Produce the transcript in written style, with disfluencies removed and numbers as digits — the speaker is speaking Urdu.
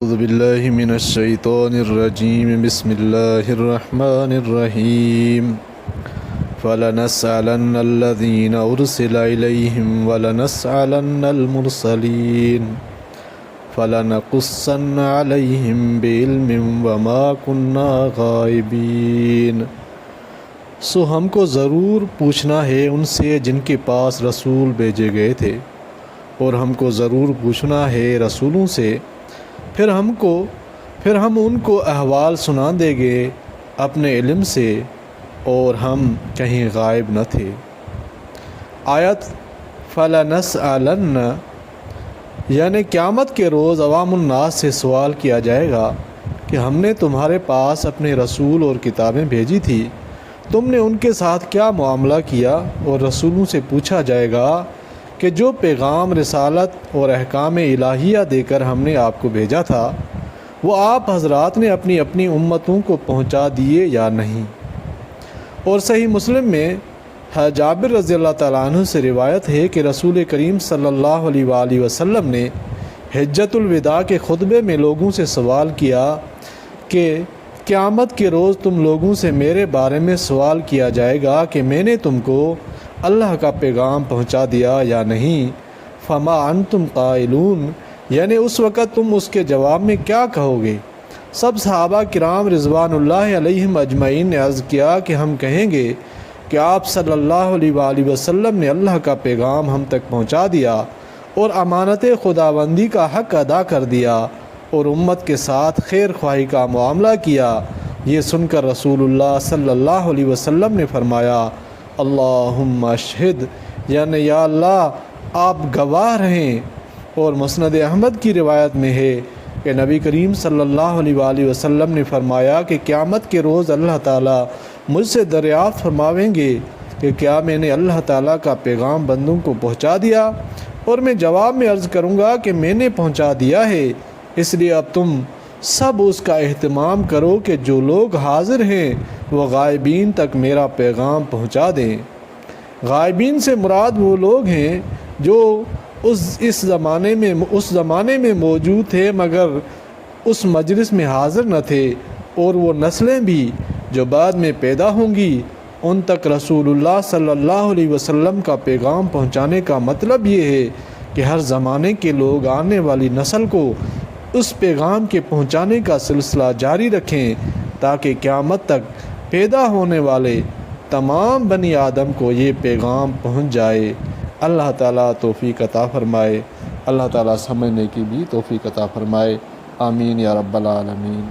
اعوذ باللہ من الشیطان الرجیم بسم اللہ الرحمن الرحیم فَلَنَسْأَلَنَّ الَّذِينَ أُرْسِلَ إِلَيْهِمْ وَلَنَسْأَلَنَّ الْمُرْسَلِينَ فَلَنَقُصَّنَّ عَلَيْهِمْ بِعِلْمٍ وَمَا كُنَّا غَائِبِينَ سو ہم کو ضرور پوچھنا ہے ان سے جن کے پاس رسول بھیجے گئے تھے، اور ہم کو ضرور پوچھنا ہے رسولوں سے، پھر ہم ان کو احوال سنا دیں گے اپنے علم سے، اور ہم کہیں غائب نہ تھے۔ آیت فَلَنَسْأَلَنَّ یعنی قیامت کے روز عوام الناس سے سوال کیا جائے گا کہ ہم نے تمہارے پاس اپنے رسول اور کتابیں بھیجی تھی، تم نے ان کے ساتھ کیا معاملہ کیا؟ اور رسولوں سے پوچھا جائے گا کہ جو پیغام رسالت اور احکام الہیہ دے کر ہم نے آپ کو بھیجا تھا وہ آپ حضرات نے اپنی اپنی امتوں کو پہنچا دیے یا نہیں۔ اور صحیح مسلم میں جابر رضی اللہ تعالیٰ عنہ سے روایت ہے کہ رسول کریم صلی اللہ علیہ وآلہ وسلم نے حجۃ الوداع کے خطبے میں لوگوں سے سوال کیا کہ قیامت کے روز تم لوگوں سے میرے بارے میں سوال کیا جائے گا کہ میں نے تم کو اللہ کا پیغام پہنچا دیا یا نہیں، فما انتم قائلون یعنی اس وقت تم اس کے جواب میں کیا کہو گے؟ سب صحابہ کرام رضوان اللہ علیہم اجمعین نے عرض کیا کہ ہم کہیں گے کہ آپ صلی اللہ علیہ وآلہ وسلم نے اللہ کا پیغام ہم تک پہنچا دیا اور امانت خداوندی کا حق ادا کر دیا اور امت کے ساتھ خیر خواہی کا معاملہ کیا۔ یہ سن کر رسول اللہ صلی اللہ علیہ وسلم نے فرمایا اللہم اشہد یعنی یا اللہ آپ گواہ رہیں۔ اور مسند احمد کی روایت میں ہے کہ نبی کریم صلی اللہ علیہ وآلہ وسلم نے فرمایا کہ قیامت کے روز اللہ تعالیٰ مجھ سے دریافت فرماویں گے کہ کیا میں نے اللہ تعالیٰ کا پیغام بندوں کو پہنچا دیا؟ اور میں جواب میں عرض کروں گا کہ میں نے پہنچا دیا ہے، اس لیے اب تم سب اس کا اہتمام کرو کہ جو لوگ حاضر ہیں وہ غائبین تک میرا پیغام پہنچا دیں۔ غائبین سے مراد وہ لوگ ہیں جو اس زمانے میں موجود تھے مگر اس مجلس میں حاضر نہ تھے، اور وہ نسلیں بھی جو بعد میں پیدا ہوں گی ان تک رسول اللہ صلی اللہ علیہ وسلم کا پیغام پہنچانے کا مطلب یہ ہے کہ ہر زمانے کے لوگ آنے والی نسل کو اس پیغام کے پہنچانے کا سلسلہ جاری رکھیں تاکہ قیامت تک پیدا ہونے والے تمام بنی آدم کو یہ پیغام پہنچ جائے۔ اللہ تعالیٰ توفیق عطا فرمائے، اللہ تعالیٰ سمجھنے کی بھی توفیق عطا فرمائے، آمین یا رب العالمین۔